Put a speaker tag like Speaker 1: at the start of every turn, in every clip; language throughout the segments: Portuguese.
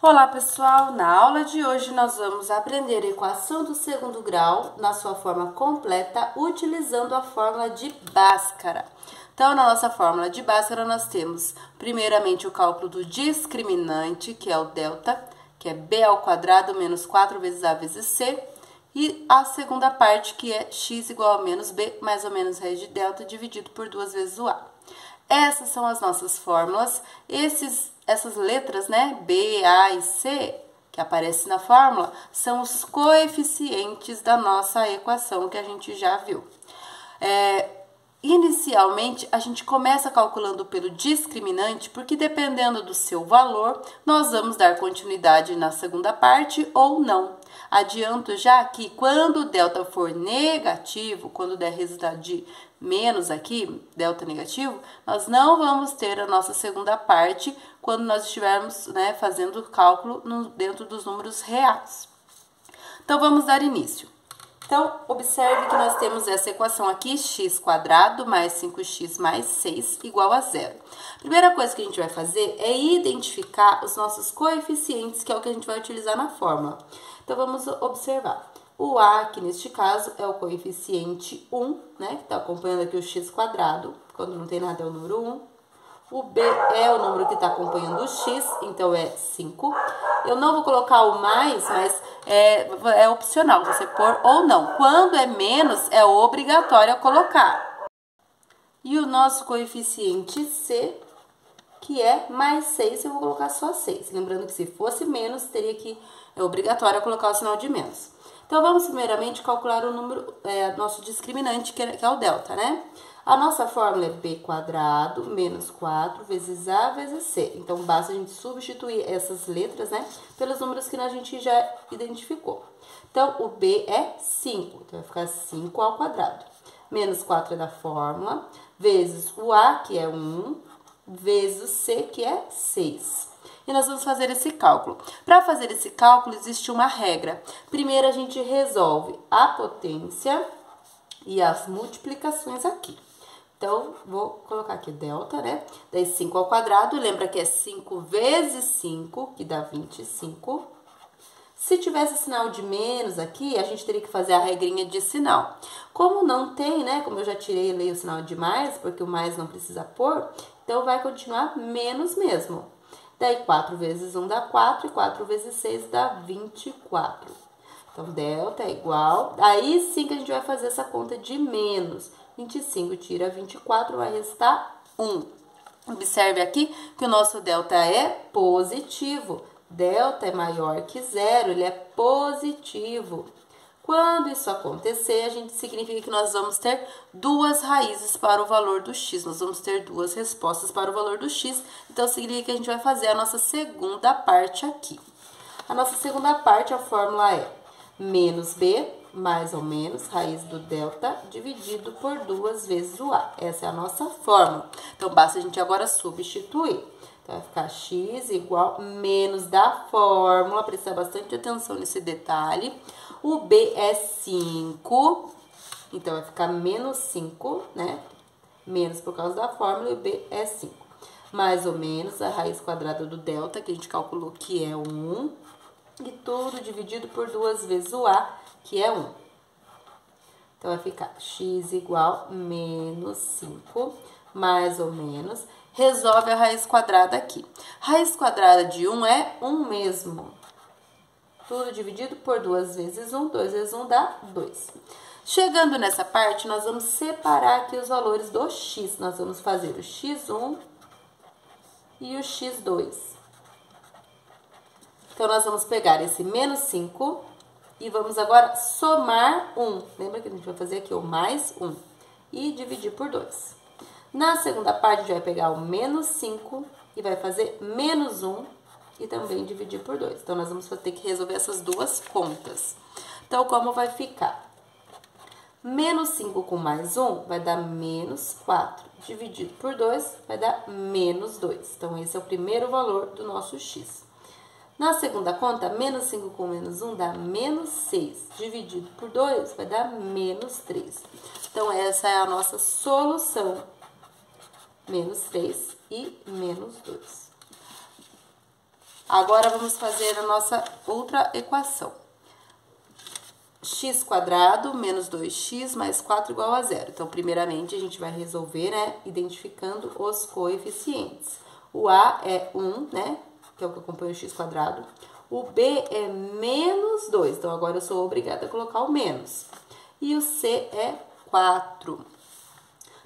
Speaker 1: Olá pessoal, na aula de hoje nós vamos aprender a equação do segundo grau na sua forma completa utilizando a fórmula de Bhaskara. Então, na nossa fórmula de Bhaskara nós temos primeiramente o cálculo do discriminante, que é o delta, que é b ao quadrado menos 4 vezes a vezes c, e a segunda parte que é x igual a menos b mais ou menos raiz de delta dividido por 2 vezes o a. Essas são as nossas fórmulas. Essas letras, né, B, A e C, que aparecem na fórmula, são os coeficientes da nossa equação que a gente já viu. Inicialmente, a gente começa calculando pelo discriminante, porque dependendo do seu valor, nós vamos dar continuidade na segunda parte ou não. Adianto já que quando o delta for negativo, quando der resultado de menos aqui, delta negativo, nós não vamos ter a nossa segunda parte quando nós estivermos, né, fazendo o cálculo dentro dos números reais. Então, vamos dar início. Então, observe que nós temos essa equação aqui, x² mais 5x mais 6 igual a zero. Primeira coisa que a gente vai fazer é identificar os nossos coeficientes, que é o que a gente vai utilizar na fórmula. Então, vamos observar. O a, que neste caso é o coeficiente 1, né, que está acompanhando aqui o x², quando não tem nada é o número 1. O b é o número que está acompanhando o x, então é 5. Eu não vou colocar o mais, mas é opcional você pôr ou não. Quando é menos, é obrigatório colocar. E o nosso coeficiente c, que é mais 6, eu vou colocar só 6. Lembrando que se fosse menos, é obrigatório colocar o sinal de menos. Então, vamos primeiramente calcular o número, nosso discriminante, que é o delta, né? A nossa fórmula é b² menos 4 vezes a vezes c. Então, basta a gente substituir essas letras, né, pelos números que a gente já identificou. Então, o b é 5, então vai ficar 5 ao quadrado. Menos 4 é da fórmula, vezes o a, que é 1, vezes o c, que é 6. E nós vamos fazer esse cálculo. Para fazer esse cálculo, existe uma regra. Primeiro, a gente resolve a potência e as multiplicações aqui. Então, vou colocar aqui delta, né? Daí, 5 ao quadrado, lembra que é 5 vezes 5, que dá 25. Se tivesse sinal de menos aqui, a gente teria que fazer a regrinha de sinal. Como não tem, né? Como eu já tirei ali o sinal de mais, porque o mais não precisa pôr, então vai continuar menos mesmo. Daí, 4 vezes 1 dá 4, e 4 vezes 6 dá 24. Então, delta é igual. Aí sim que a gente vai fazer essa conta de menos. 25 tira 24, vai restar 1. Observe aqui que o nosso delta é positivo. Delta é maior que zero, ele é positivo. Quando isso acontecer, a gente significa que nós vamos ter duas raízes para o valor do x. Nós vamos ter duas respostas para o valor do x. Então, significa que a gente vai fazer a nossa segunda parte aqui. A nossa segunda parte, a fórmula é menos b, mais ou menos, raiz do delta, dividido por 2 vezes o a. Essa é a nossa fórmula. Então, basta a gente agora substituir. Então, vai ficar x igual menos da fórmula, prestar bastante atenção nesse detalhe. O b é 5, então vai ficar menos 5, né? Menos por causa da fórmula, e o b é 5. Mais ou menos a raiz quadrada do delta, que a gente calculou que é 1, e tudo dividido por 2 vezes o a, que é 1. Então, vai ficar x igual menos 5, mais ou menos. Resolve a raiz quadrada aqui. Raiz quadrada de 1 é 1 mesmo. Tudo dividido por 2 vezes 1, 2 vezes 1 dá 2. Chegando nessa parte, nós vamos separar aqui os valores do x. Nós vamos fazer o x1 e o x2. Então, nós vamos pegar esse menos 5 e vamos agora somar 1. Lembra que a gente vai fazer aqui o mais 1 e dividir por 2. Na segunda parte, a gente vai pegar o menos 5 e vai fazer menos 1 e também dividir por 2. Então, nós vamos ter que resolver essas duas contas. Então, como vai ficar? Menos 5 com mais 1 vai dar menos 4. Dividido por 2 vai dar menos 2. Então, esse é o primeiro valor do nosso x. Na segunda conta, menos 5 com menos 1 dá menos 6. Dividido por 2 vai dar menos 3. Então, essa é a nossa solução. Menos 3 e menos 2. Agora, vamos fazer a nossa outra equação. X² menos 2x mais 4 igual a 0. Então, primeiramente, a gente vai resolver, né, identificando os coeficientes. O A é 1, né, que é o que acompanha o x². O B é menos 2, então agora eu sou obrigada a colocar o menos. E o C é 4.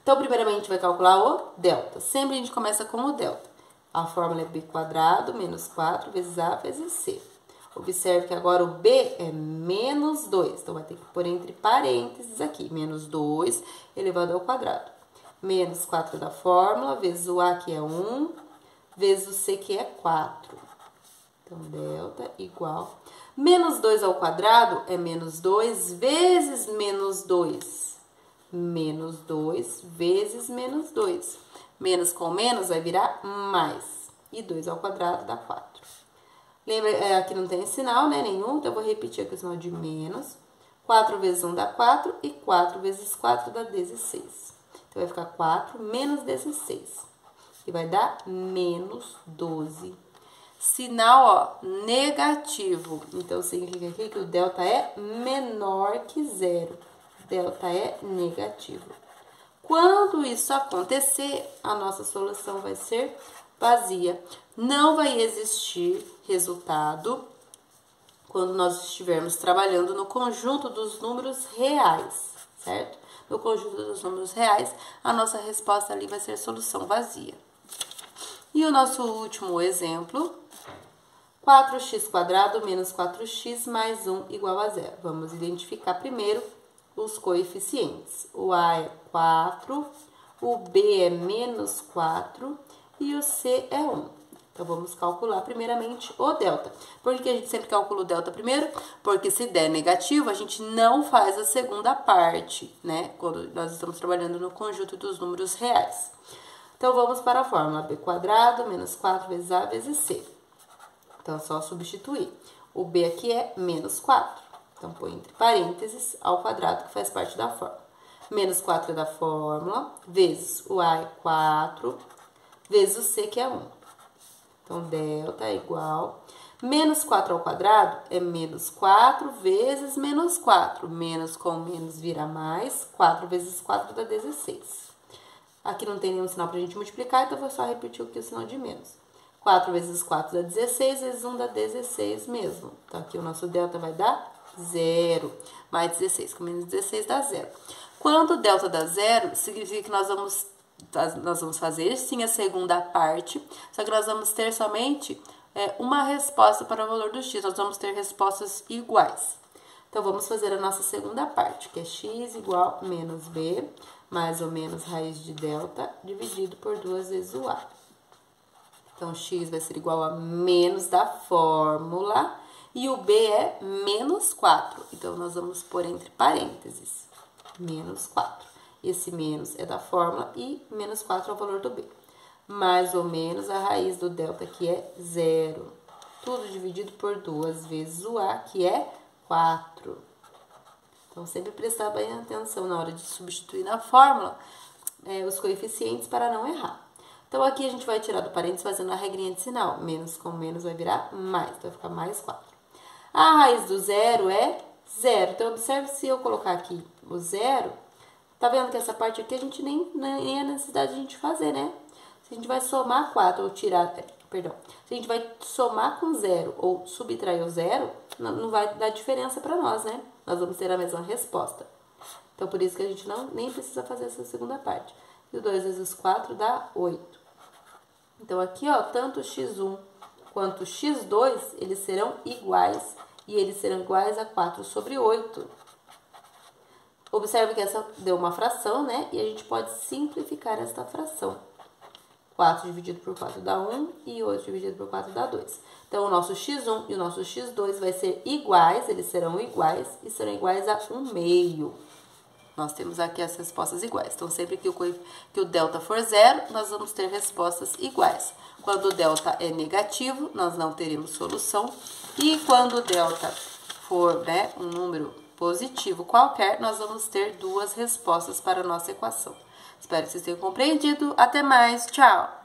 Speaker 1: Então, primeiramente, a gente vai calcular o delta. Sempre a gente começa com o delta. A fórmula é b² menos 4 vezes A vezes C. Observe que agora o B é menos 2. Então, vai ter que pôr entre parênteses aqui. Menos 2 elevado ao quadrado. Menos 4 da fórmula, vezes o A, que é 1, vezes o C, que é 4. Então, delta igual... Menos 2 ao quadrado é menos 2 vezes menos 2. Menos 2 vezes menos 2. Menos com menos vai virar mais. E 2 ao quadrado dá 4. Lembra, aqui não tem sinal, né, nenhum, então eu vou repetir aqui o sinal de menos. 4 vezes 1 dá 4 e 4 vezes 4 dá 16. Então, vai ficar 4 menos 16. E vai dar menos 12. Sinal, ó, negativo. Então, significa aqui que o delta é menor que 0. Delta é negativo. Quando isso acontecer, a nossa solução vai ser vazia. Não vai existir resultado quando nós estivermos trabalhando no conjunto dos números reais, certo? No conjunto dos números reais, a nossa resposta ali vai ser solução vazia. E o nosso último exemplo, 4x² menos 4x mais 1 igual a 0. Vamos identificar primeiro os coeficientes. O A é 4, o B é menos 4 e o C é 1. Então, vamos calcular primeiramente o delta. Por que a gente sempre calcula o delta primeiro? Porque se der negativo, a gente não faz a segunda parte, né? Quando nós estamos trabalhando no conjunto dos números reais. Então, vamos para a fórmula b² menos 4 vezes A vezes C. Então, é só substituir. O B aqui é menos 4. Então, põe entre parênteses ao quadrado, que faz parte da fórmula. Menos 4 é da fórmula, vezes o A é 4, vezes o C, que é 1. Então, delta é igual... Menos 4 ao quadrado é menos 4 vezes menos 4. Menos com menos vira mais. 4 vezes 4 dá 16. Aqui não tem nenhum sinal pra gente multiplicar, então eu vou só repetir aqui o sinal de menos. 4 vezes 4 dá 16, vezes 1 dá 16 mesmo. Então, aqui o nosso delta vai dar 0. Mais 16, com menos 16 dá 0. Quando o delta dá 0, significa que nós vamos fazer sim a segunda parte, só que nós vamos ter somente uma resposta para o valor do x. Nós vamos ter respostas iguais. Então, vamos fazer a nossa segunda parte, que é x igual a menos b, mais ou menos raiz de delta, dividido por 2 vezes o a. Então, x vai ser igual a menos da fórmula e o b é menos 4. Então, nós vamos pôr entre parênteses, menos 4. Esse menos é da fórmula e menos 4 é o valor do b. Mais ou menos a raiz do delta, que é 0. Tudo dividido por 2 vezes o a, que é 4. Então, sempre prestar bem atenção na hora de substituir na fórmula os coeficientes para não errar. Então, aqui a gente vai tirar do parênteses fazendo a regrinha de sinal. Menos com menos vai virar mais, então vai ficar mais 4. A raiz do zero é 0. Então, observe se eu colocar aqui o 0, tá vendo que essa parte aqui a gente nem é necessidade de a gente fazer, né? Se a gente vai somar 4 ou tirar, se a gente vai somar com 0 ou subtrair o 0, não vai dar diferença para nós, né? Nós vamos ter a mesma resposta. Então, por isso que a gente nem precisa fazer essa segunda parte. E o 2 vezes 4 dá 8. Então, aqui, ó, tanto o x1 quanto o x2, eles serão iguais. E eles serão iguais a 4 sobre 8. Observe que essa deu uma fração, né? E a gente pode simplificar esta fração. 4 dividido por 4 dá 1 e 8 dividido por 4 dá 2. Então, o nosso x1 e o nosso x2 vai ser iguais, eles serão iguais e serão iguais a 1/2. Nós temos aqui as respostas iguais. Então, sempre que o delta for 0, nós vamos ter respostas iguais. Quando o delta é negativo, nós não teremos solução. E quando o delta for, né, um número positivo qualquer, nós vamos ter duas respostas para a nossa equação. Espero que vocês tenham compreendido. Até mais. Tchau!